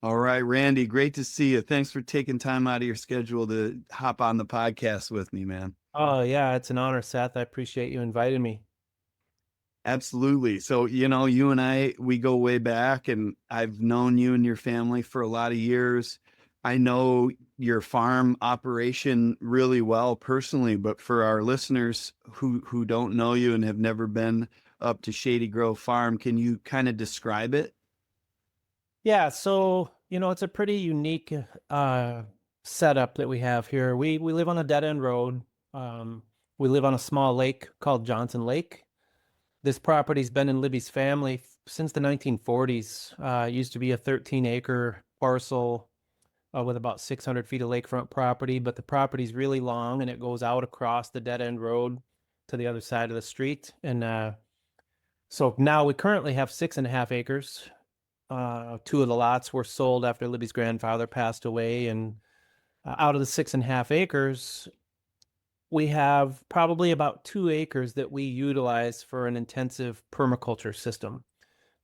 All right, Randy, great to see you. Thanks for taking time out of your schedule to hop on the podcast with me, man. Oh, yeah, it's an honor, Seth. I appreciate you inviting me. Absolutely. So, you and we go way back, and I've known you and your family for a lot of years. I know your farm operation really well personally, but for our listeners who don't know you and have never been up to Shady Grove Farm, can you kind of describe it? Yeah, so, it's a pretty unique uh setup that we have here. We live on a dead-end road. Um, we live on a small lake called Johnson Lake. This property's been in Libby's family since the 1940s. It used to be a 13-acre parcel with about 600 feet of lakefront property, but the property's really long and it goes out across the dead-end road to the other side of the street. And so now we currently have 6.5 acres. Two of the lots were sold after Libby's grandfather passed away, and out of the 6.5 acres, we have probably about 2 acres that we utilize for an intensive permaculture system,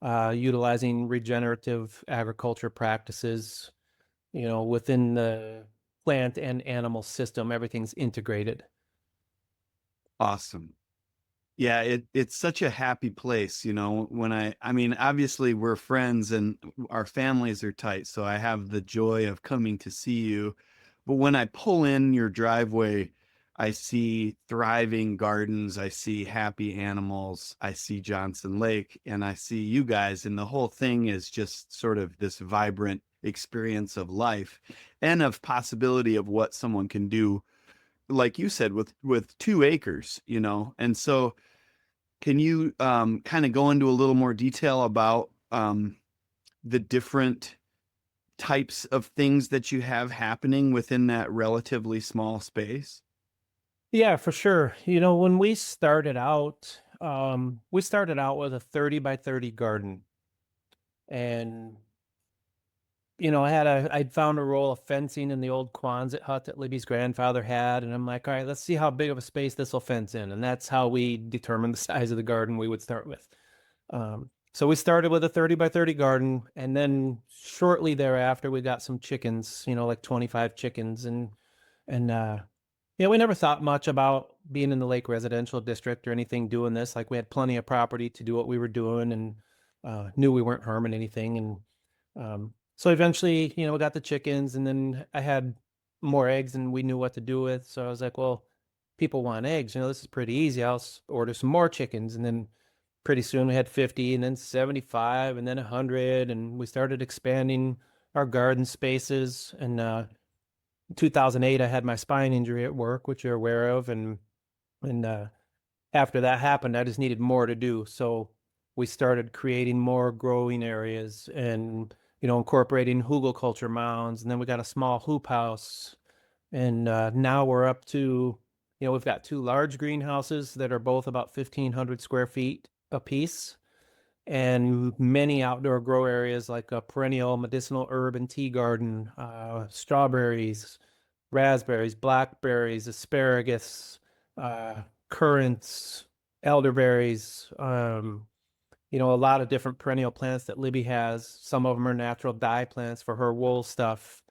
utilizing regenerative agriculture practices. Within the plant and animal system, everything's integrated. Awesome. Yeah, it's such a happy place, when I mean, obviously we're friends and our families are tight, so I have the joy of coming to see you. But when I pull in your driveway, I see thriving gardens, I see happy animals, I see Johnson Lake, and I see you guys, and the whole thing is just sort of this vibrant experience of life and of possibility of what someone can do, like you said, with 2 acres, And so can you kind of go into a little more detail about the different types of things that you have happening within that relatively small space? Yeah, for sure. When we started out with a 30 by 30 garden. And I'd found a roll of fencing in the old Quonset hut that Libby's grandfather had, and I'm like, all right, let's see how big of a space this will fence in, and that's how we determined the size of the garden we would start with. So we started with a 30 by 30 garden, and then shortly thereafter, we got some chickens, like 25 chickens, and we never thought much about being in the Lake Residential District or anything doing this. Like we had plenty of property to do what we were doing, and knew we weren't harming anything, and so eventually, we got the chickens, and then I had more eggs than we knew what to do with. So I was like, well, people want eggs. This is pretty easy. I'll order some more chickens. And then pretty soon we had 50, and then 75, and then 100. And we started expanding our garden spaces. And 2008, I had my spine injury at work, which you're aware of. And after that happened, I just needed more to do. So we started creating more growing areas and, incorporating hugelkultur mounds. And then we got a small hoop house. And now we're up to, we've got two large greenhouses that are both about 1,500 square feet apiece, and many outdoor grow areas like a perennial medicinal herb and tea garden, strawberries, raspberries, blackberries, asparagus, uh, currants, elderberries, a lot of different perennial plants that Libby has. Some of them are natural dye plants for her wool stuff.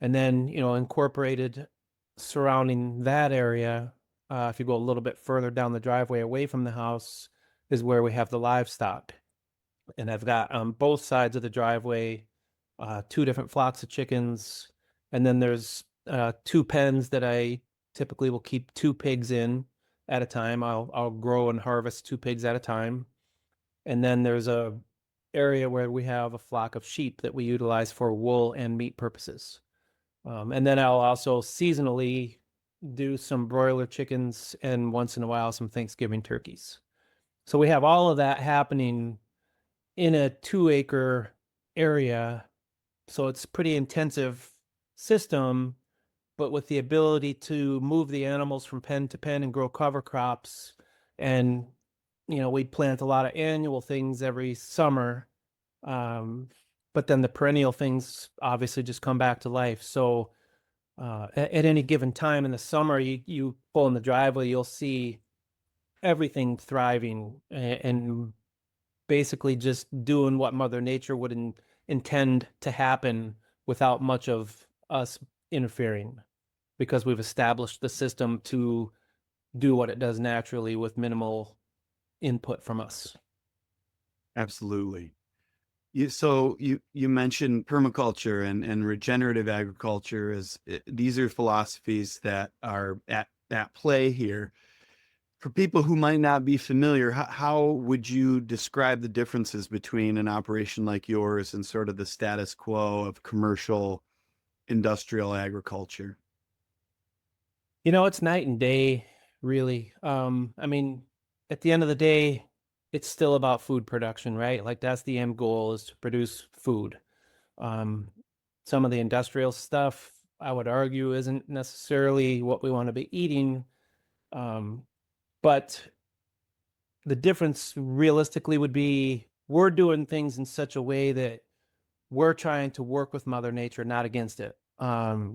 And then, incorporated surrounding that area, if you go a little bit further down the driveway away from the house, is where we have the livestock. And I've got on both sides of the driveway two different flocks of chickens. And then there's two pens that I typically will keep two pigs in at a time. I'll grow and harvest two pigs at a time. And then there's a area where we have a flock of sheep that we utilize for wool and meat purposes. And then I'll also seasonally do some broiler chickens and once in a while some Thanksgiving turkeys. So we have all of that happening in a 2 acre area. So it's pretty intensive system, but with the ability to move the animals from pen to pen and grow cover crops. And, we plant a lot of annual things every summer. Um, but then the perennial things obviously just come back to life. So at any given time in the summer, you pull in the driveway, you'll see everything thriving and basically just doing what Mother Nature would intend to happen without much of us interfering, because we've established the system to do what it does naturally with minimal input from us. Absolutely. You mentioned permaculture and regenerative agriculture as these are philosophies that are at play here. For people who might not be familiar, how would you describe the differences between an operation like yours and sort of the status quo of commercial industrial agriculture? It's night and day, really. I mean, at the end of the day, it's still about food production, right? Like that's the end goal, is to produce food. Um, some of the industrial stuff, I would argue, isn't necessarily what we want to be eating. Um, but the difference realistically would be we're doing things in such a way that we're trying to work with Mother Nature, not against it. I've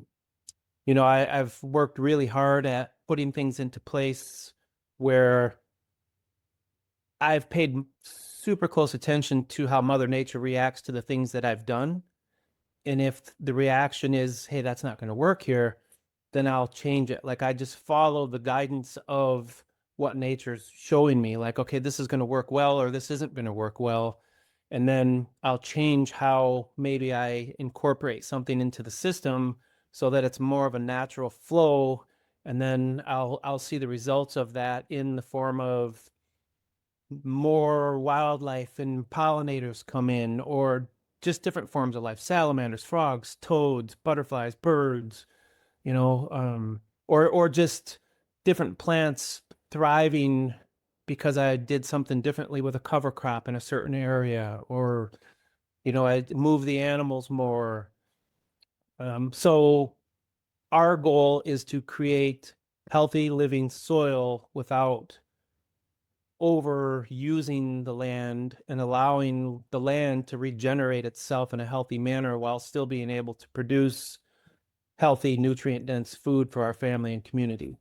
worked really hard at putting things into place where I've paid super close attention to how Mother Nature reacts to the things that I've done. And if the reaction is, hey, that's not going to work here, then I'll change it. Like I just follow the guidance of what nature's showing me. Like, okay, this is going to work well, or this isn't going to work well. And then I'll change how maybe I incorporate something into the system so that it's more of a natural flow. And then I'll see the results of that in the form of more wildlife and pollinators come in, or just different forms of life: salamanders, frogs, toads, butterflies, birds, or just different plants thriving because I did something differently with a cover crop in a certain area, or I move the animals more. So our goal is to create healthy living soil without overusing the land, and allowing the land to regenerate itself in a healthy manner while still being able to produce healthy, nutrient dense food for our family and community.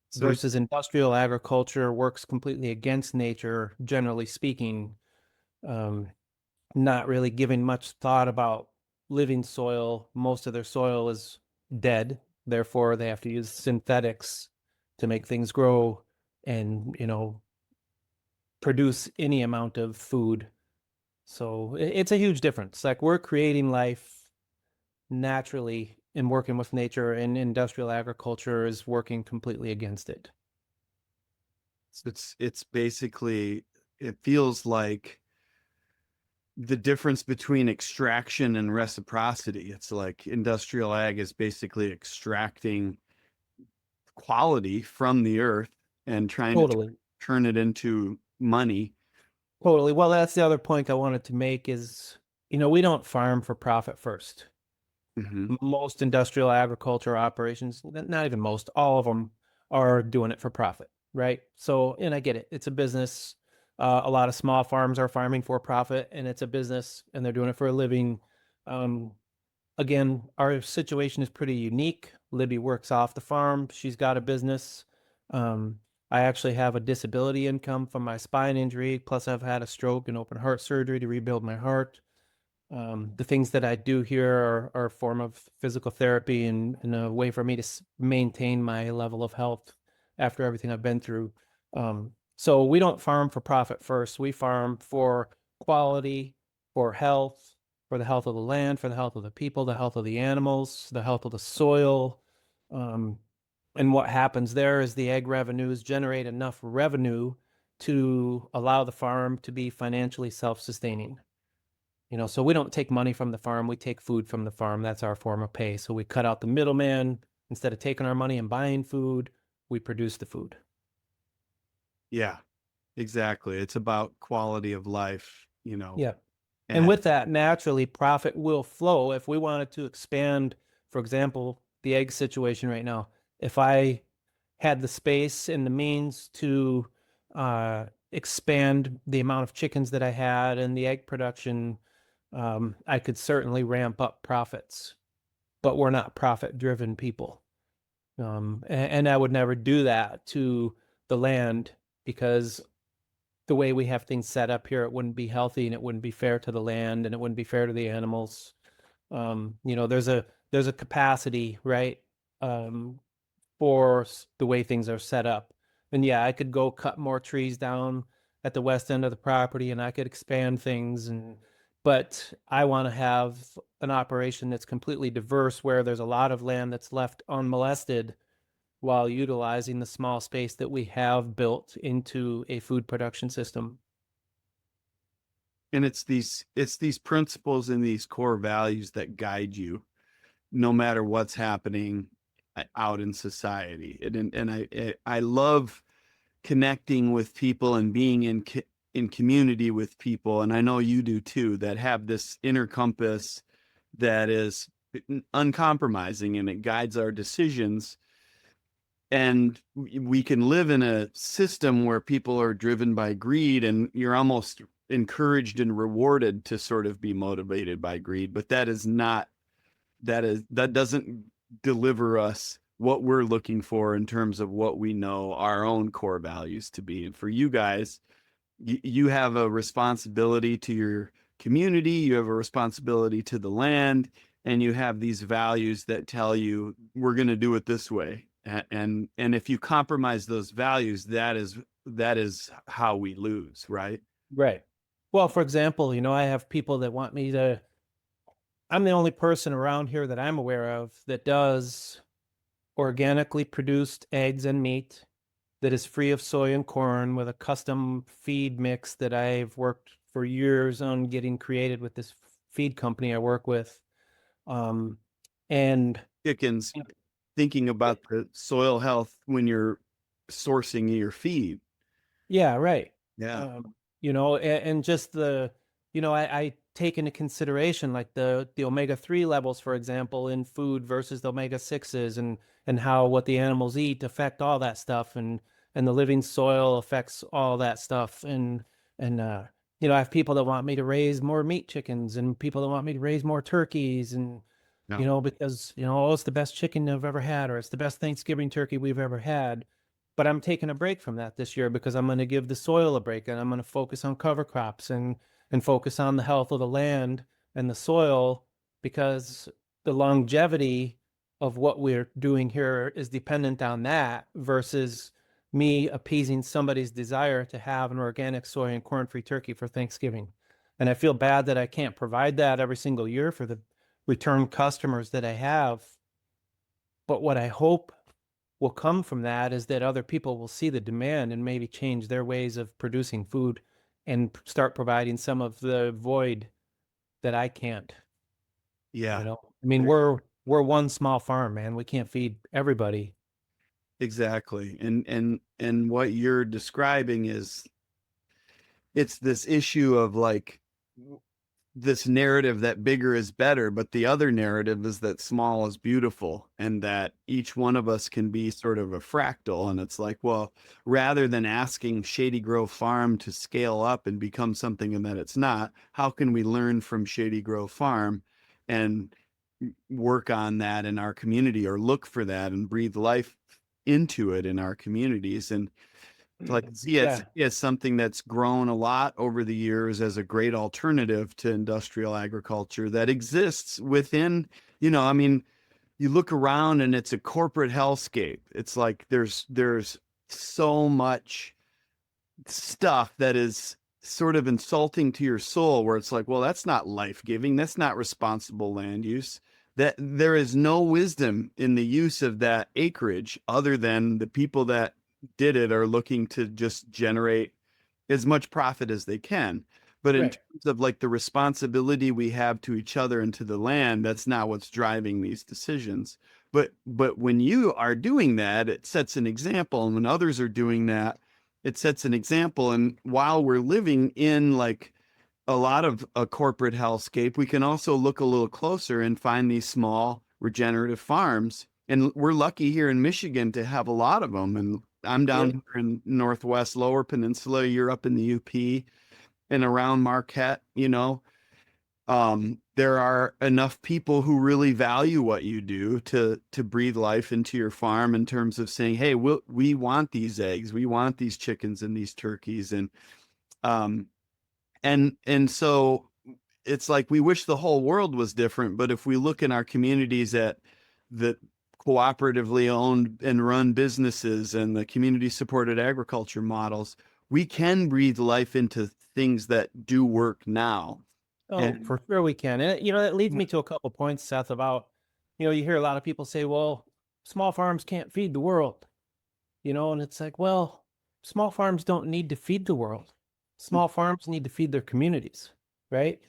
So Versus industrial agriculture works completely against nature, generally speaking, um, not really giving much thought about living soil. Most of their soil is dead. Therefore, they have to use synthetics to make things grow and, produce any amount of food. So it's a huge difference. Like we're creating life naturally and working with nature, and industrial agriculture is working completely against it. it's basically it feels like the difference between extraction and reciprocity. It's like industrial ag is basically extracting quality from the earth and trying to Totally. turn it into money. Totally. Well, that's the other point I wanted to make is, we don't farm for profit first. Hmm. Most industrial agriculture operations, not even most, all of them are doing it for profit, right? So, and I get it. It's a business. A lot of small farms are farming for profit, and it's a business, and they're doing it for a living. Um, Again, our situation is pretty unique. Libby works off the farm. She's got a business. Um, I actually have a disability income from my spine injury. Plus, I've had a stroke and open heart surgery to rebuild my heart. The things that I do here are a form of physical therapy, and a way for me to maintain my level of health after everything I've been through. So we don't farm for profit first. We farm for quality, for health, for the health of the land, for the health of the people, the health of the animals, the health of the soil. Um, and what happens there is the ag revenues generate enough revenue to allow the farm to be financially self-sustaining. So we don't take money from the farm, we take food from the farm. That's our form of pay. So we cut out the middleman. Instead of taking our money and buying food, we produce the food. Yeah, exactly. It's about quality of life, Yeah. And and with that, naturally, profit will flow. If we wanted to expand, for example, the egg situation right now, if I had the space and the means to expand the amount of chickens that I had and the egg production, I could certainly ramp up profits. But we're not profit driven people. And I would never do that to the land, because the way we have things set up here, it wouldn't be healthy and it wouldn't be fair to the land and it wouldn't be fair to the animals. There's a capacity, right? Um, for the way things are set up. And yeah, I could go cut more trees down at the west end of the property and I could expand things but I want to have an operation that's completely diverse where there's a lot of land that's left unmolested while utilizing the small space that we have built into a food production system. And it's these principles and these core values that guide you no matter what's happening out in society. And I love connecting with people and being in community with people, and I know you do too, that have this inner compass that is uncompromising and it guides our decisions. And we can live in a system where people are driven by greed, and you're almost encouraged and rewarded to sort of be motivated by greed, but that doesn't deliver us what we're looking for in terms of what we know our own core values to be. And for you guys, you have a responsibility to your community, you have a responsibility to the land, and you have these values that tell you we're going to do it this way. And if you compromise those values, that is how we lose, right? Right. Well, for example, I have people that want me to, I'm the only person around here that I'm aware of that does organically produced eggs and meat that is free of soy and corn with a custom feed mix that I've worked for years on getting created with this feed company I work with. Um, and Chickens, thinking about the soil health when you're sourcing your feed. Yeah, right. Yeah. And just I take into consideration like the omega-3 levels, for example, in food versus the omega-6s and how what the animals eat affect all that stuff and the living soil affects all that stuff. And I have people that want me to raise more meat chickens and people that want me to raise more turkeys and Yeah. because, oh, it's the best chicken I've ever had, or it's the best Thanksgiving turkey we've ever had. But I'm taking a break from that this year because I'm going to give the soil a break and I'm going to focus on cover crops and focus on the health of the land and the soil because the longevity of what we're doing here is dependent on that versus me appeasing somebody's desire to have an organic soy and corn-free turkey for Thanksgiving. And I feel bad that I can't provide that every single year for the return customers that I have. But what I hope will come from that is that other people will see the demand and maybe change their ways of producing food and start providing some of the void that I can't. Yeah. I mean, we're one small farm, man. We can't feed everybody. Exactly. And what you're describing is it's this issue of like this narrative that bigger is better, but the other narrative is that small is beautiful and that each one of us can be sort of a fractal. And it's like, well, rather than asking Shady Grove Farm to scale up and become something and that it's not, how can we learn from Shady Grove Farm and work on that in our community or look for that and breathe life into it in our communities? And like see it Yeah, as something that's grown a lot over the years as a great alternative to industrial agriculture that exists within, I mean, you look around and it's a corporate hellscape. It's like there's so much stuff that is sort of insulting to your soul where it's like, well, that's not life-giving, that's not responsible land use, that there is no wisdom in the use of that acreage other than the people that did it are looking to just generate as much profit as they can. But in right. terms of like the responsibility we have to each other and to the land, that's not what's driving these decisions. But when you are doing that, it sets an example. And when others are doing that, it sets an example. And while we're living in like a lot of a corporate hellscape, we can also look a little closer and find these small regenerative farms. And we're lucky here in Michigan to have a lot of them. And I'm down Yep. here in Northwest Lower Peninsula. You're up in the UP and around Marquette, there are enough people who really value what you do to breathe life into your farm in terms of saying, hey, we want these eggs, we want these chickens and these turkeys, and Um, and so it's like we wish the whole world was different, but if we look in our communities at the cooperatively owned and run businesses and the community supported agriculture models, we can breathe life into things that do work now. Oh, And for sure we can. And that leads me to a couple points, Seth, about, you hear a lot of people say, well, small farms can't feed the world, and it's like, well, small farms don't need to feed the world. Small farms need to feed their communities, right?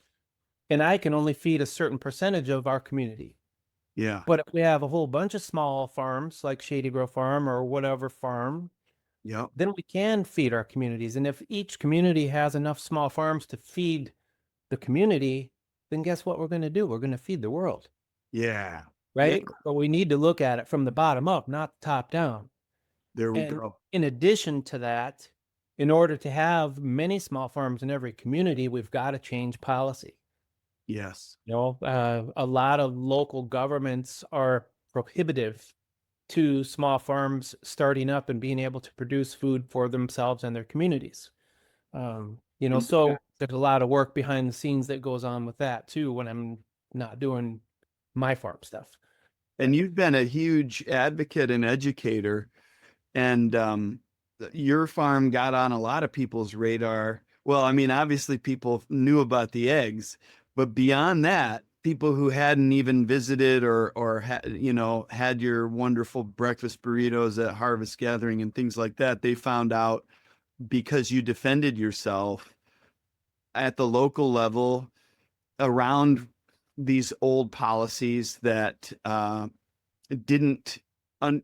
And I can only feed a certain percentage of our community. yeah, But if we have a whole bunch of small farms like Shady Grow Farm or whatever farm, yep, then we can feed our communities. And if each community has enough small farms to feed the community, then guess what we're going to do? We're going to feed the world, yeah, yeah, right? But we need to look at it from the bottom up, not the top down. there we And go. in addition to that, in order to have many small farms in every community, we've got to change policy. Yes. A lot of local governments are prohibitive to small farms starting up and being able to produce food for themselves and their communities. And So there's a lot of work behind the scenes that goes on with that too when I'm not doing my farm stuff. and But you've been a huge advocate and educator, and your farm got on a lot of people's radar. Well, I mean, obviously people knew about the eggs, but beyond that, people who hadn't even visited or had your wonderful breakfast burritos at harvest gathering and things like that, they found out because you defended yourself at the local level around these old policies that didn't un-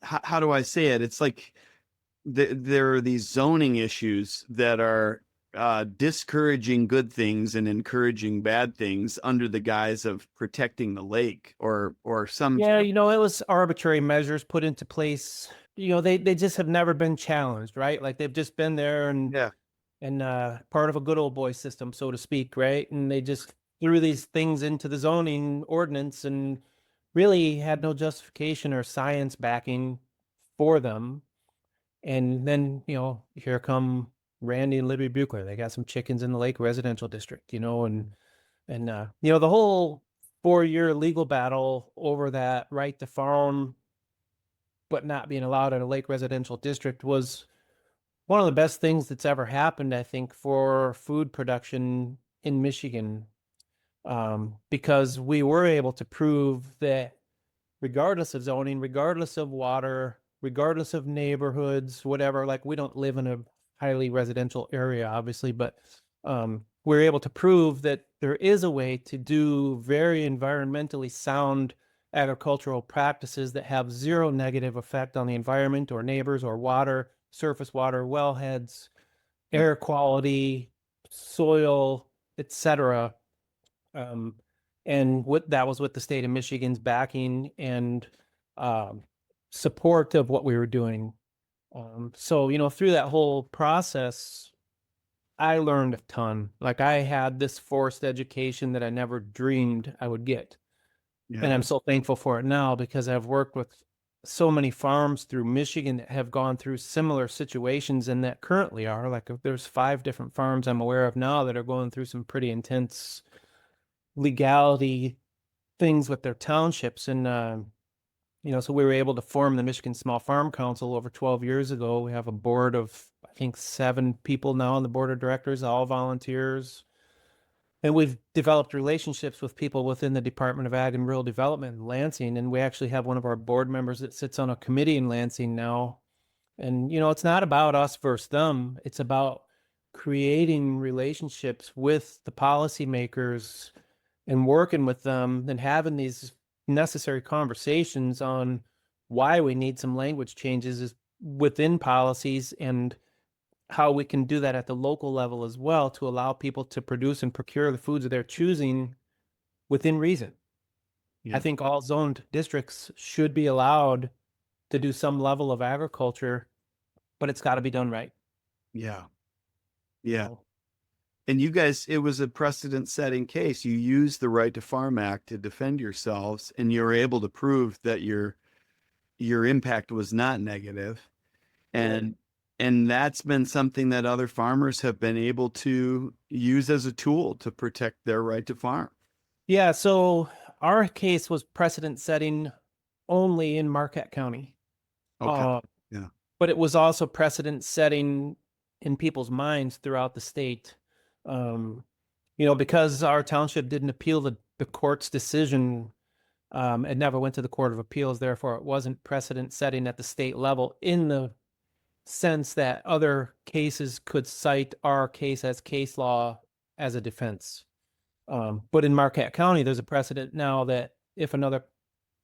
how do I say it? It's like there are these zoning issues that are discouraging good things and encouraging bad things under the guise of protecting the lake or some. yeah, it was arbitrary measures put into place. They just have never been challenged, right? Like they've just been there Yeah, and part of a good old boy system, so to speak, right? And they just threw these things into the zoning ordinance and really had no justification or science backing for them. And then, here come Randy and Libby Buchler. They got some chickens in the Lake Residential District, and the whole 4-year legal battle over that right to farm, but not being allowed in a Lake Residential District was one of the best things that's ever happened, I think, for food production in Michigan, because we were able to prove that regardless of zoning, regardless of water, regardless of neighborhoods, whatever, like we don't live in a highly residential area, obviously, but we're able to prove that there is a way to do very environmentally sound agricultural practices that have zero negative effect on the environment or neighbors or water, surface water, wellheads, air quality, soil, etc. Um, and that was with the state of Michigan's backing and um, support of what we were doing. So, through that whole process, I learned a ton. Like I had this forced education that I never dreamed I would get. yeah, And I'm so thankful for it now because I've worked with so many farms through Michigan that have gone through similar situations and that currently are. Like there's 5 different farms I'm aware of now that are going through some pretty intense legality things with their townships. And, so we were able to form the Michigan Small Farm Council over 12 years ago. We have a board of, I think, 7 people now on the board of directors, all volunteers. And we've developed relationships with people within the Department of Ag and Rural Development in Lansing. And we actually have one of our board members that sits on a committee in Lansing now. And, it's not about us versus them. It's about creating relationships with the policymakers and working with them and having these necessary conversations on why we need some language changes within policies and how we can do that at the local level as well to allow people to produce and procure the foods of their choosing within reason. I yeah, think all zoned districts should be allowed to do some level of agriculture, but it's got to be done right. yeah, yeah. So, And you guys, it was a precedent setting case. You used the Right to Farm Act to defend yourselves, and you were able to prove that your impact was not negative. yeah. And and that's been something that other farmers have been able to use as a tool to protect their right to farm. Yeah, so our case was precedent setting only in Marquette County. Okay. Uh, Yeah. but it was also precedent setting in people's minds throughout the state. Um, because our township didn't appeal the court's decision, it never went to the Court of Appeals, therefore it wasn't precedent setting at the state level in the sense that other cases could cite our case as case law as a defense. But in Marquette County, there's a precedent now that if another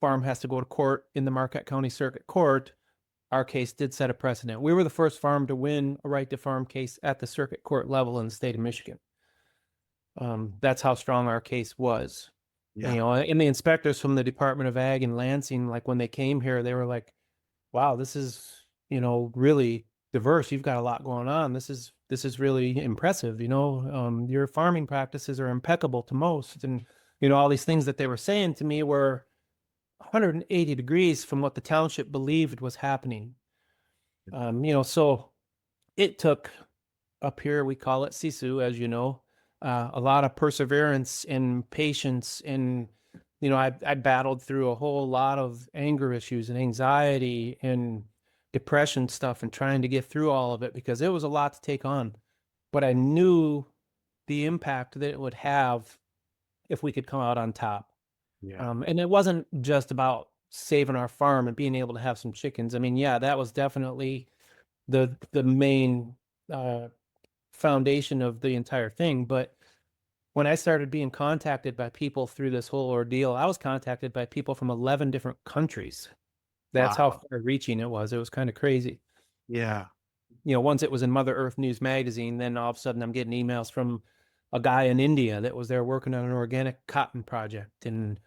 farm has to go to court in the Marquette County Circuit Court, our case did set a precedent. We were the first farm to win a right to farm case at the circuit court level in the state of Michigan. That's how strong our case was. And, Yeah. and the inspectors from the Department of Ag in Lansing, like when they came here, they were like, wow, this is, really diverse. You've got a lot going on. This is really impressive. Your farming practices are impeccable to most. And, all these things that they were saying to me were 180 degrees from what the township believed was happening. So it took up here, we call it sisu, as you know, a lot of perseverance and patience. And, I battled through a whole lot of anger issues and anxiety and depression stuff and trying to get through all of it because it was a lot to take on. But I knew the impact that it would have if we could come out on top. Yeah. And it wasn't just about saving our farm and being able to have some chickens. I mean, yeah, that was definitely the main uh, foundation of the entire thing. But when I started being contacted by people through this whole ordeal, I was contacted by people from 11 different countries. That's how Wow. far reaching it was. It was kind of crazy. Yeah. Once it was in Mother Earth News magazine, then all of a sudden I'm getting emails from a guy in India that was there working on an organic cotton project. And,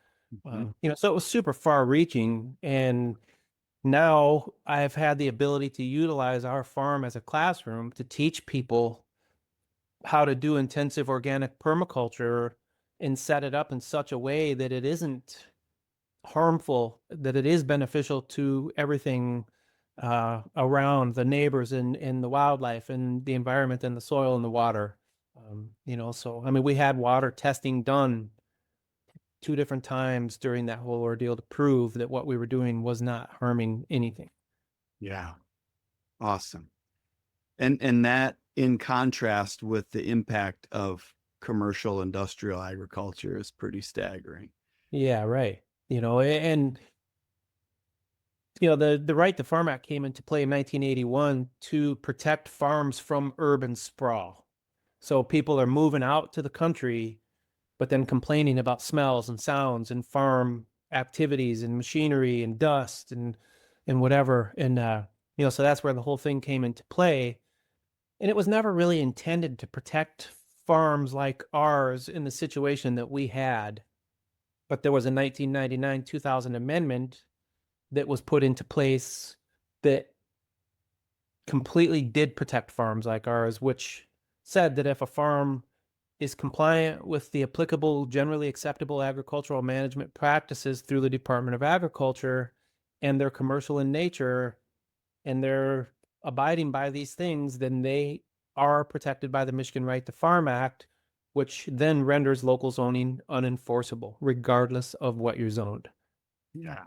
Mhm. so it was super far reaching. And now I've had the ability to utilize our farm as a classroom to teach people how to do intensive organic permaculture and set it up in such a way that it isn't harmful, that it is beneficial to everything around the neighbors and the wildlife and the environment and the soil and the water. So I mean, we had water testing done 2 different times during that whole ordeal to prove that what we were doing was not harming anything. Yeah. Awesome. And that in contrast with the impact of commercial industrial agriculture is pretty staggering. Yeah, right. And the Right to Farm Act came into play in 1981 to protect farms from urban sprawl. So people are moving out to the country, but then complaining about smells and sounds and farm activities and machinery and dust and whatever. And so that's where the whole thing came into play. And it was never really intended to protect farms like ours in the situation that we had. But there was a 1999 2000 amendment that was put into place that completely did protect farms like ours, which said that if a farm is compliant with the applicable generally acceptable agricultural management practices through the Department of Agriculture and they're commercial in nature and they're abiding by these things, then they are protected by the Michigan Right to Farm Act, which then renders local zoning unenforceable, regardless of what you're zoned. Yeah.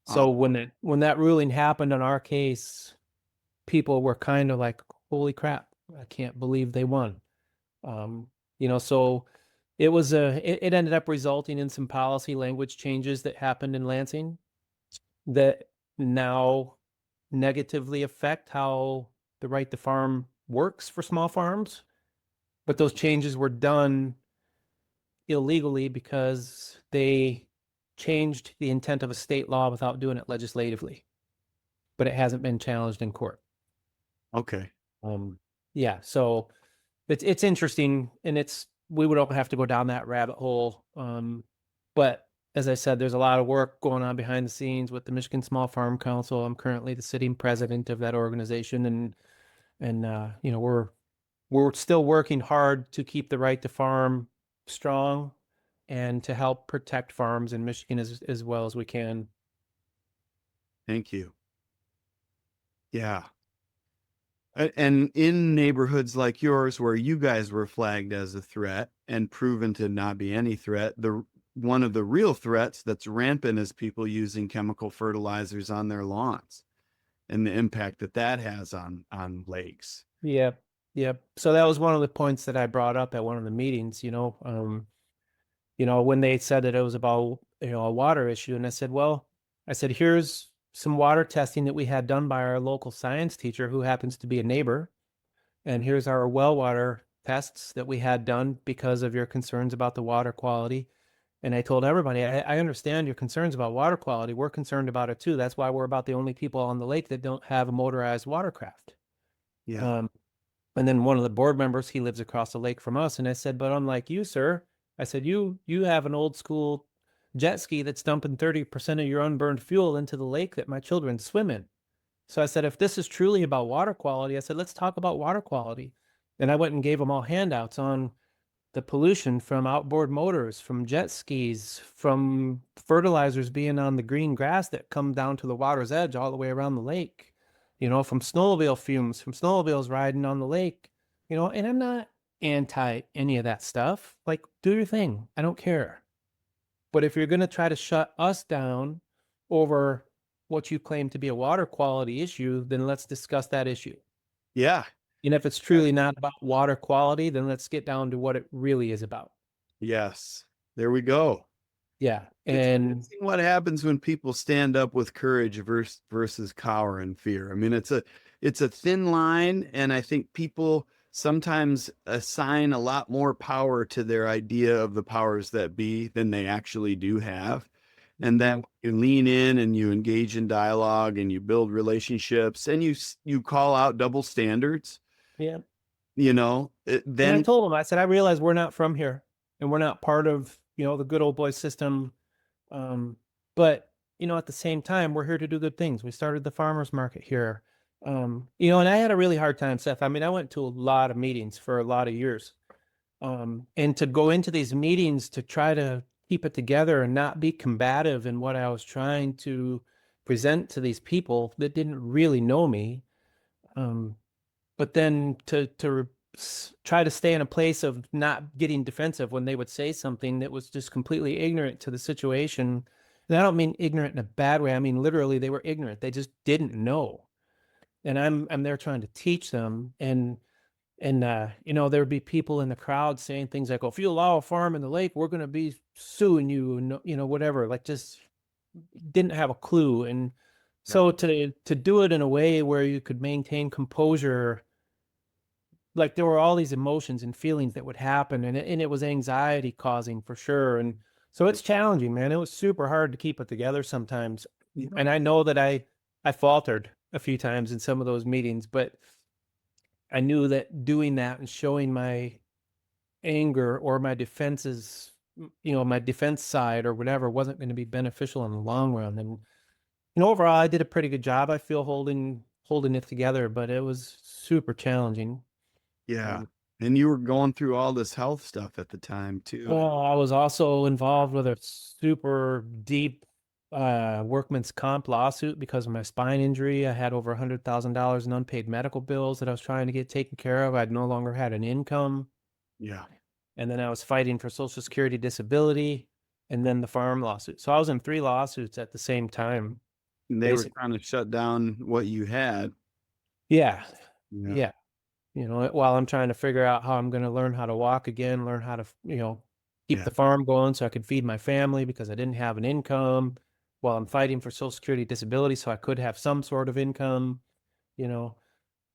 So when that ruling happened on our case, people were kind of like, "Holy crap! I can't believe they won." Um, so it ended up resulting in some policy language changes that happened in Lansing that now negatively affect how the right to farm works for small farms. But those changes were done illegally because they changed the intent of a state law without doing it legislatively. But it hasn't been challenged in court. Okay. Um, yeah, so it's interesting, and we would all have to go down that rabbit hole. But as I said, there's a lot of work going on behind the scenes with the Michigan Small Farm Council. I'm currently the sitting president of that organization, and we're still working hard to keep the right to farm strong and to help protect farms in Michigan as well as we can. Thank you. Yeah. And in neighborhoods like yours where you guys were flagged as a threat and proven to not be any threat, the one of the real threats that's rampant is people using chemical fertilizers on their lawns and the impact that that has on lakes. Yep. Yep. So that was one of the points that I brought up at one of the meetings, when they said that it was about, a water issue. And I said, well, here's some water testing that we had done by our local science teacher who happens to be a neighbor. And here's our well water tests that we had done because of your concerns about the water quality. And I told everybody, I understand your concerns about water quality. We're concerned about it too. That's why we're about the only people on the lake that don't have a motorized watercraft. Yeah. Um, and then one of the board members, he lives across the lake from us. And I said, but unlike you, sir, I said, you have an old school jet ski that's dumping 30% of your unburned fuel into the lake that my children swim in. So I said, if this is truly about water quality, I said, let's talk about water quality. And I went and gave them all handouts on the pollution from outboard motors, from jet skis, from fertilizers being on the green grass that come down to the water's edge all the way around the lake, from snowmobile fumes, from snowmobiles riding on the lake, and I'm not anti any of that stuff. Like, do your thing. I don't care. But if you're going to try to shut us down over what you claim to be a water quality issue, then let's discuss that issue. Yeah. And if it's truly not about water quality, then let's get down to what it really is about. Yes. There we go. Yeah. It's And amazing what happens when people stand up with courage versus cower and fear. I mean, it's a thin line, and I think people sometimes assign a lot more power to their idea of the powers that be than they actually do have. And then you lean in and you engage in dialogue and you build relationships and you call out double standards, yeah. And I then told him, I said, I realize we're not from here and we're not part of, the good old boy system. But, at the same time, we're here to do good things. We started the farmers market here. And I had a really hard time, Seth. I mean, I went to a lot of meetings for a lot of years. And to go into these meetings to try to keep it together and not be combative in what I was trying to present to these people that didn't really know me. But then to try to stay in a place of not getting defensive when they would say something that was just completely ignorant to the situation. And I don't mean ignorant in a bad way. I mean literally they were ignorant. They just didn't know. And I'm there trying to teach them. And there would be people in the crowd saying things like, "Oh, if you allow a farm in the lake, we're going to be suing you," and whatever. Like just didn't have a clue. And yeah, so to do it in a way where you could maintain composure, like there were all these emotions and feelings that would happen, and it was anxiety causing for sure. And so it's challenging, man. It was super hard to keep it together sometimes. yeah, And I know that I faltered a few times in some of those meetings, but I knew that doing that and showing my anger or my defenses, my defense side or whatever wasn't going to be beneficial in the long run. And overall I did a pretty good job, I feel, holding it together, but it was super challenging. yeah. Um, And you were going through all this health stuff at the time too. Well, I was also involved with a super deep workman's comp lawsuit because of my spine injury. I had over $100,000 in unpaid medical bills that I was trying to get taken care of. I'd no longer had an income. Yeah. And then I was fighting for Social Security disability and then the farm lawsuit. So I was in 3 lawsuits at the same time, And they were basically. trying to shut down what you had. Yeah. Yeah. Yeah. While I'm trying to figure out how I'm going to learn how to walk again, learn how to, keep Yeah. the farm going so I could feed my family because I didn't have an income, while I'm fighting for Social Security disability so I could have some sort of income, you know.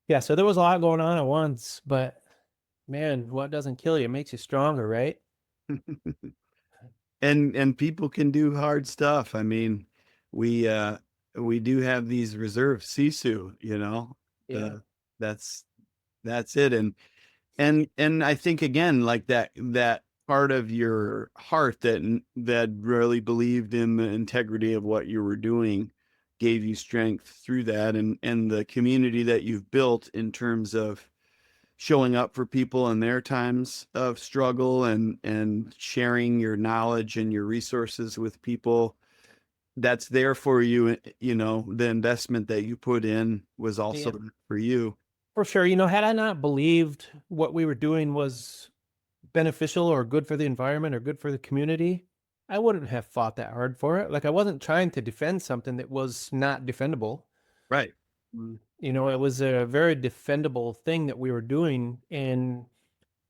Yeah, so there was a lot going on at once, but man, what doesn't kill you makes you stronger, right? And people can do hard stuff. I mean, we uh we do have these reserves, sisu, Yeah. the that's that's it. And I think again, like that part of your heart that really believed in the integrity of what you were doing gave you strength through that, and the community that you've built in terms of showing up for people in their times of struggle and sharing your knowledge and your resources with people that's there for you. The investment that you put in was also Yeah. for you. For sure. Had I not believed what we were doing was beneficial or good for the environment or good for the community, I wouldn't have fought that hard for it. Like, I wasn't trying to defend something that was not defendable. Right. It was a very defendable thing that we were doing. And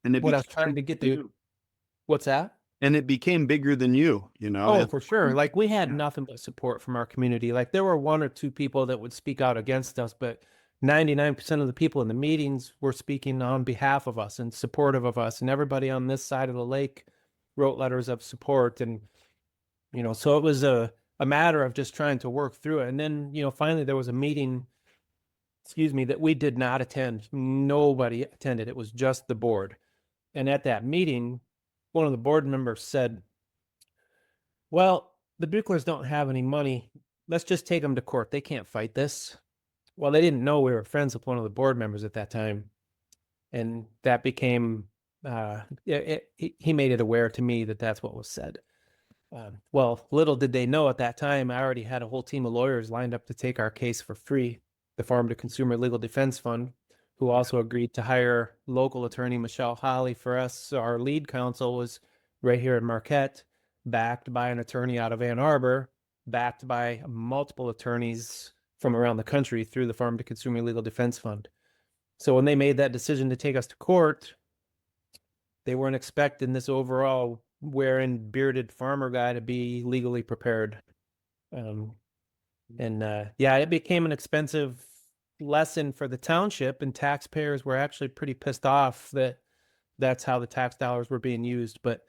And it what I was became trying to get to, what's that? bigger than you, you know. Oh, It's for sure. Like, we had yeah. nothing but support from our community. Like, there were one or two people that would speak out against us, but 99% of the people in the meetings were speaking on behalf of us and supportive of us. And everybody on this side of the lake wrote letters of support. And, so it was a matter of just trying to work through it. And then, finally there was a meeting, excuse me, that we did not attend. Nobody attended. It was just the board. And at that meeting, one of the board members said, well, the Buchlers don't have any money. Let's just take them to court. They can't fight this. Well, they didn't know we were friends with one of the board members at that time. And that became, he made it aware to me that that's what was said. Well, little did they know at that time, I already had a whole team of lawyers lined up to take our case for free. The Farm to Consumer Legal Defense Fund, who also agreed to hire local attorney Michelle Holly for us. So our lead counsel was right here in Marquette, backed by an attorney out of Ann Arbor, backed by multiple attorneys from around the country through the Farm to Consumer Legal Defense Fund. So when they made that decision to take us to court, they weren't expecting this overall wearing bearded farmer guy to be legally prepared. Um, and yeah, it became an expensive lesson for the township, and taxpayers were actually pretty pissed off that that's how the tax dollars were being used. But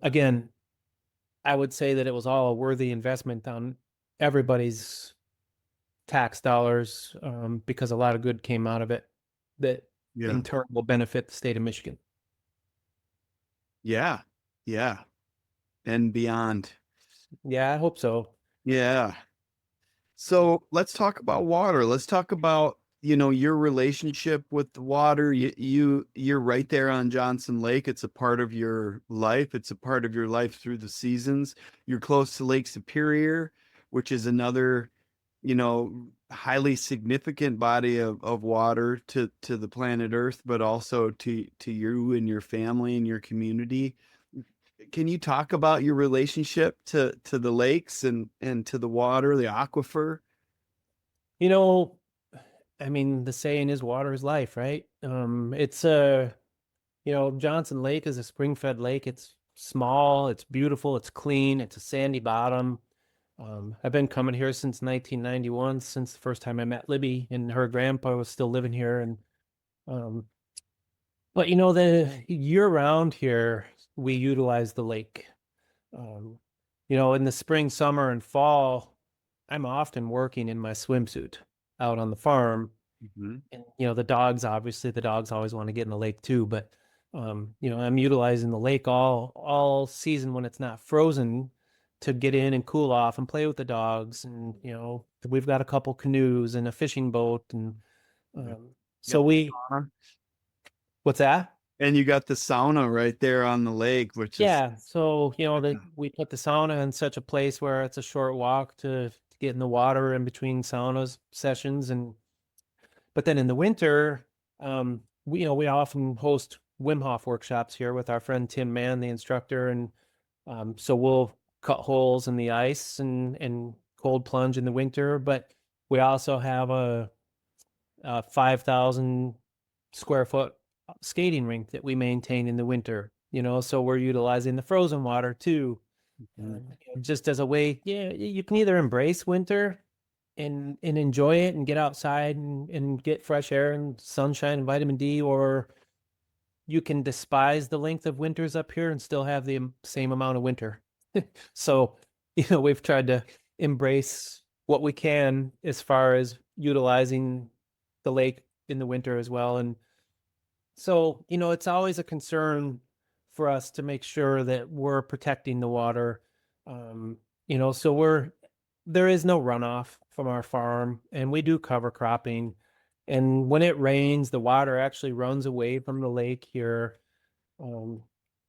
again, I would say that it was all a worthy investment on everybody's tax dollars, because a lot of good came out of it that Yeah. in turn will benefit the state of Michigan. Yeah. Yeah. And beyond. Yeah, I hope so. Yeah. So let's talk about water. Let's talk about, your relationship with the water. You're right there on Johnson Lake. It's a part of your life. It's a part of your life through the seasons. You're close to Lake Superior, which is another, highly significant body of water to the planet Earth, but also to you and your family and your community. Can you talk about your relationship to the lakes and to the water, the aquifer? You know, I mean, the saying is water is life, right? It's a, Johnson Lake is a spring-fed lake. It's small, it's beautiful, it's clean, it's a sandy bottom. I've been coming here since 1991, since the first time I met Libby, and her grandpa was still living here. And um, but the year-round here, we utilize the lake. Um, in the spring, summer, and fall, I'm often working in my swimsuit out on the farm. Mhm. And the dogs always want to get in the lake too. But I'm utilizing the lake all season when it's not frozen to get in and cool off and play with the dogs. And we've got a couple canoes and a fishing boat. And Yeah. so Sauna. what's that? And you got the sauna right there on the lake, which is Yeah, so we put the sauna in such a place where it's a short walk to get in the water in between saunas sessions. And but then in the winter, we often host Wim Hof workshops here with our friend Tim Mann, the instructor. And so we'll cut holes in the ice and cold plunge in the winter. But we also have a 5,000 square foot skating rink that we maintain in the winter. So we're utilizing the frozen water too, Mhm. just as a way. Yeah, you can either embrace winter and enjoy it and get outside and get fresh air and sunshine and vitamin D, or you can despise the length of winters up here and still have the same amount of winter. So, we've tried to embrace what we can as far as utilizing the lake in the winter as well. And so, it's always a concern for us to make sure that we're protecting the water. So there is no runoff from our farm, and we do cover cropping. And when it rains, the water actually runs away from the lake here. Um,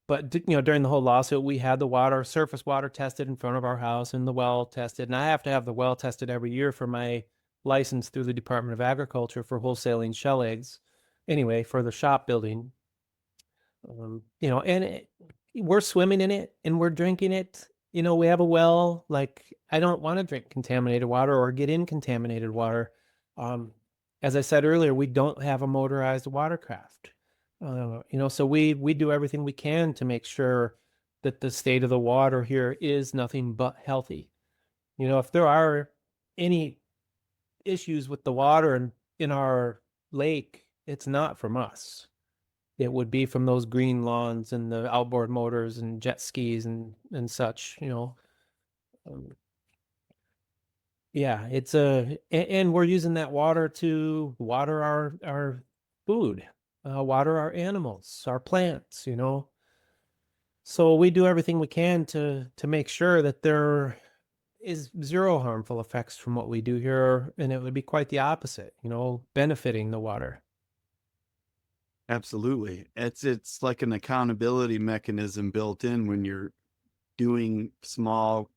but during the whole lawsuit, we had the surface water tested in front of our house and the well tested. And I have to have the well tested every year for my licensed through the Department of Agriculture for wholesaling shell eggs. Anyway, for the shop building, and we're swimming in it and we're drinking it. We have a well. Like, I don't want to drink contaminated water or get in contaminated water. Um, as I said earlier, we don't have a motorized watercraft. So we do everything we can to make sure that the state of the water here is nothing but healthy. If there are any issues with the water in our lake, it's not from us. It would be from those green lawns and the outboard motors and jet skis and such. Um, yeah, and we're using that water to water our food, water our animals, our plants. So we do everything we can to make sure that there is zero harmful effects from what we do here, and it would be quite the opposite, benefiting the water. Absolutely. It's like an accountability mechanism built in when you're doing small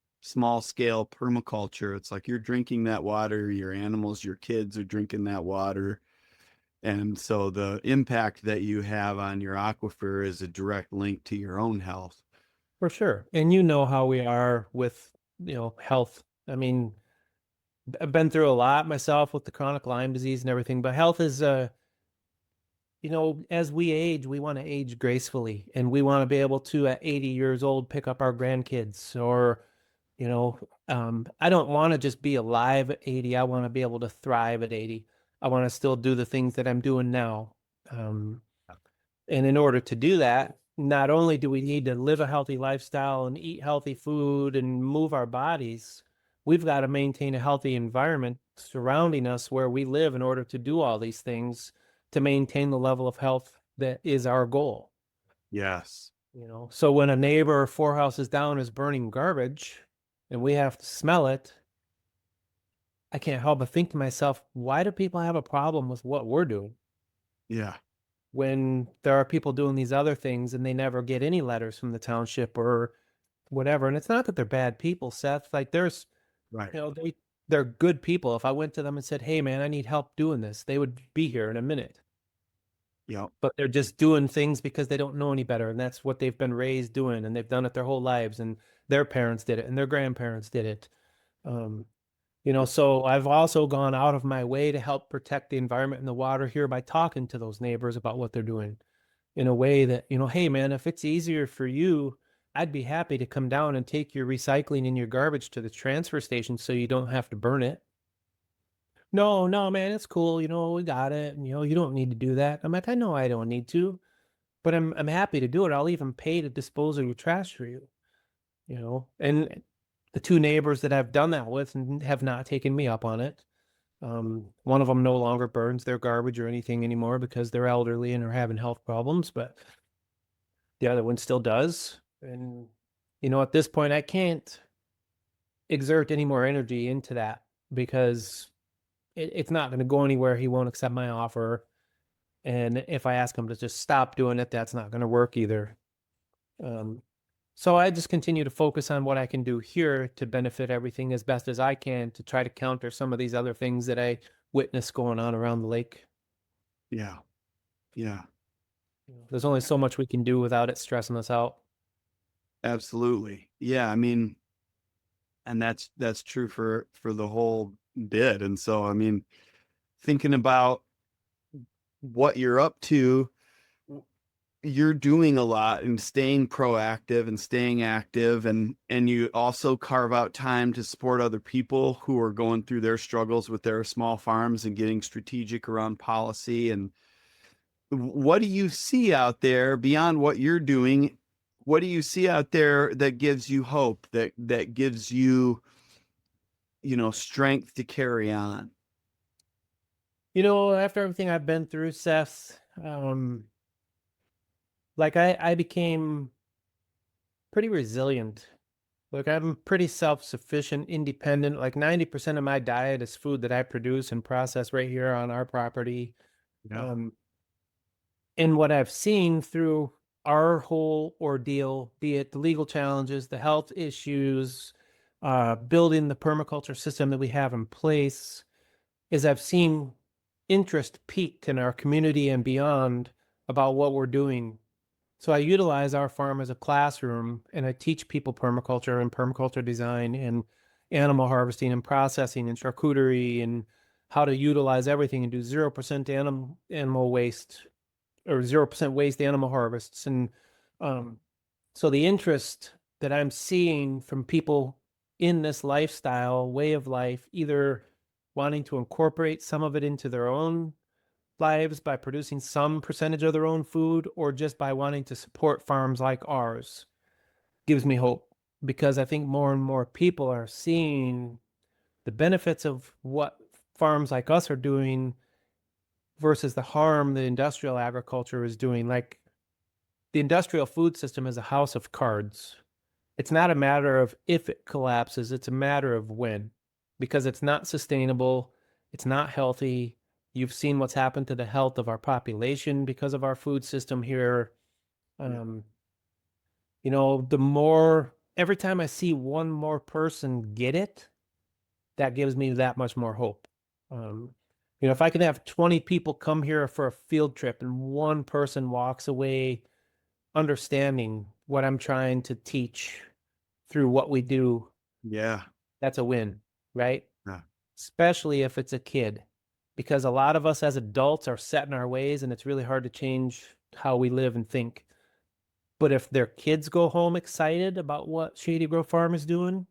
scale permaculture. It's like you're drinking that water, your animals, your kids are drinking that water. And so the impact that you have on your aquifer is a direct link to your own health. For sure. And you know how we are with, health. I mean, I've been through a lot myself with the chronic Lyme disease and everything, but health is, as we age, we want to age gracefully, and we want to be able to, at 80 years old, pick up our grandkids. Or, I don't want to just be alive at 80. I want to be able to thrive at 80. I want to still do the things that I'm doing now. Um, And in order to do that, not only do we need to live a healthy lifestyle and eat healthy food and move our bodies, we've got to maintain a healthy environment surrounding us where we live in order to do all these things to maintain the level of health that is our goal. Yes. So when a neighbor 4 houses down is burning garbage and we have to smell it, I can't help but think to myself, why do people have a problem with what we're doing Yeah. when there are people doing these other things and they never get any letters from the township or whatever? And it's not that they're bad people, Seth. Like, there's, Right. they're good people. If I went to them and said, "Hey man, I need help doing this," they would be here in a minute. Yep. But they're just doing things because they don't know any better, and that's what they've been raised doing, and they've done it their whole lives, and their parents did it and their grandparents did it. Um, so I've also gone out of my way to help protect the environment and the water here by talking to those neighbors about what they're doing in a way that, hey man, if it's easier for you, I'd be happy to come down and take your recycling and your garbage to the transfer station so you don't have to burn it. No, no, man, it's cool. We got it. And, you don't need to do that. I'm like, I know I don't need to, but I'm happy to do it. I'll even pay to dispose of your trash for you. And the two neighbors that I've done that with have not taken me up on it. One of them no longer burns their garbage or anything anymore because they're elderly and are having health problems, but the other one still does. And, at this point, I can't exert any more energy into that because it's not going to go anywhere. He won't accept my offer. And if I ask him to just stop doing it, that's not going to work either. Um, so I just continue to focus on what I can do here to benefit everything as best as I can to try to counter some of these other things that I witness going on around the lake. Yeah. Yeah. There's only so much we can do without it stressing us out. Absolutely. Yeah. I mean, and that's true for the whole bit. And so, I mean, thinking about what you're up to, you're doing a lot and staying proactive and staying active, and you also carve out time to support other people who are going through their struggles with their small farms and getting strategic around policy. And what do you see out there beyond what you're doing? What do you see out there that gives you hope, that gives you, strength to carry on? After everything I've been through, Seth, like I became pretty resilient. Like, I'm pretty self-sufficient, independent. Like 90% of my diet is food that I produce and process right here on our property. Yeah. Um, and what I've seen through our whole ordeal, be it the legal challenges, the health issues, building the permaculture system that we have in place, is I've seen interest peaked in our community and beyond about what we're doing. So I utilize our farm as a classroom and I teach people permaculture and permaculture design and animal harvesting and processing and charcuterie and how to utilize everything and do 0% animal waste or 0% waste animal harvests. And um, so the interest that I'm seeing from people in this lifestyle, way of life, either wanting to incorporate some of it into their own lives by producing some percentage of their own food or just by wanting to support farms like ours, gives me hope, because I think more and more people are seeing the benefits of what farms like us are doing versus the harm the industrial agriculture is doing. Like, the industrial food system is a house of cards. It's not a matter of if it collapses, it's a matter of when, because it's not sustainable, it's not healthy. You've seen what's happened to the health of our population because of our food system here. Yeah. Um, the more, every time I see one more person get it, that gives me that much more hope. Um, if I can have 20 people come here for a field trip and one person walks away understanding what I'm trying to teach through what we do, Yeah. that's a win, right? Yeah. Especially if it's a kid, because a lot of us as adults are set in our ways and it's really hard to change how we live and think. But if their kids go home excited about what Shady Grove Farm is doing,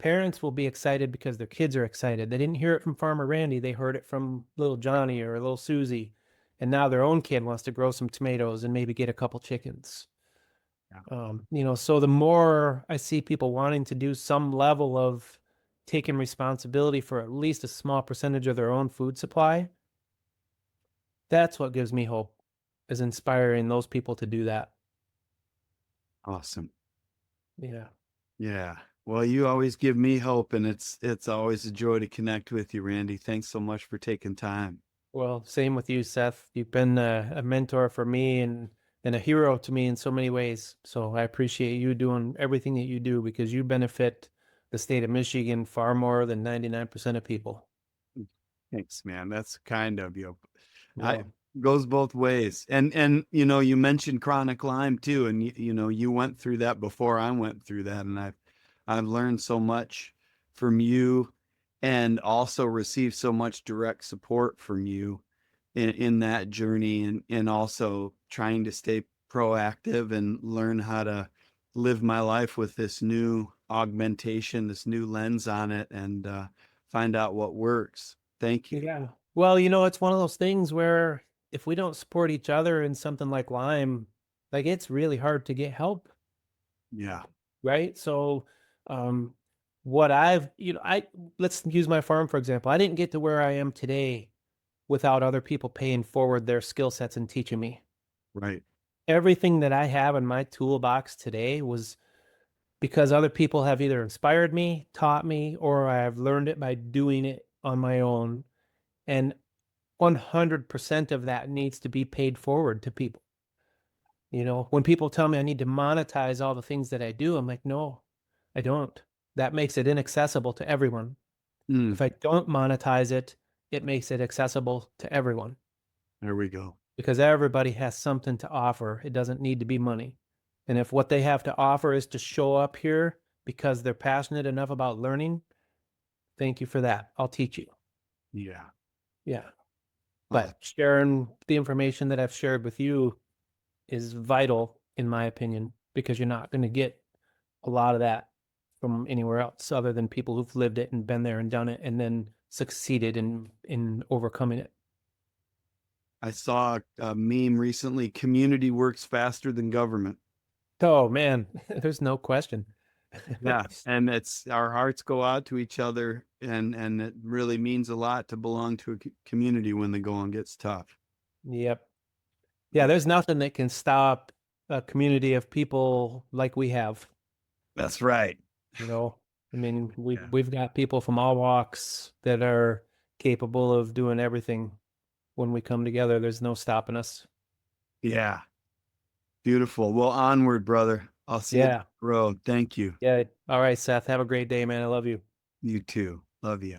parents will be excited because their kids are excited. They didn't hear it from Farmer Randy, they heard it from little Johnny or little Susie. And now their own kid wants to grow some tomatoes and maybe get a couple chickens. Yeah. So the more I see people wanting to do some level of taking responsibility for at least a small percentage of their own food supply, that's what gives me hope, is inspiring those people to do that. Awesome. Yeah. Yeah. Well, you always give me hope, and it's always a joy to connect with you, Randy. Thanks so much for taking time. Well, same with you, Seth. You've been a mentor for me and a hero to me in so many ways. So I appreciate you doing everything that you do because you benefit the state of Michigan far more than 99% of people. Thanks, man. That's kind of you. I Well, goes both ways. And you mentioned chronic Lyme too, and you went through that before I went through that, and I've learned so much from you, and also received so much direct support from you in that journey, and also trying to stay proactive and learn how to live my life with this new augmentation, this new lens on it, and find out what works. Thank you. yeah. Well, it's one of those things where if we don't support each other in something like Lyme, like it's really hard to get help, Yeah. right? So, um, what I've, let's use my farm for example. I didn't get to where I am today without other people paying forward their skill sets and teaching me. Right. Everything that I have in my toolbox today was because other people have either inspired me, taught me, or I've learned it by doing it on my own. And 100% of that needs to be paid forward to people. When people tell me I need to monetize all the things that I do, I'm like, no, I don't. That makes it inaccessible to everyone. Mm, If I don't monetize it, it makes it accessible to everyone there we go. because everybody has something to offer. It doesn't need to be money. And if what they have to offer is to show up here because they're passionate enough about learning, thank you for that. I'll teach you. Yeah. Yeah. Oh, But sharing the information that I've shared with you is vital, in my opinion, because you're not going to get a lot of that from anywhere else other than people who've lived it and been there and done it and then succeeded in overcoming it. I saw a meme recently. Community works faster than government. Oh man, there's no question. Yeah, and it's our hearts go out to each other, and it really means a lot to belong to a community when the going gets tough. Yep. Yeah, there's nothing that can stop a community of people like we have, That's right. you know. I mean, we've Yeah. we've got people from all walks that are capable of doing everything when we come together. There's no stopping us. Yeah. Beautiful. Well, onward, brother. I'll see you down Yeah. the road. Thank you. Yeah. All right, Seth. Have a great day, man. I love you. You too. Love you.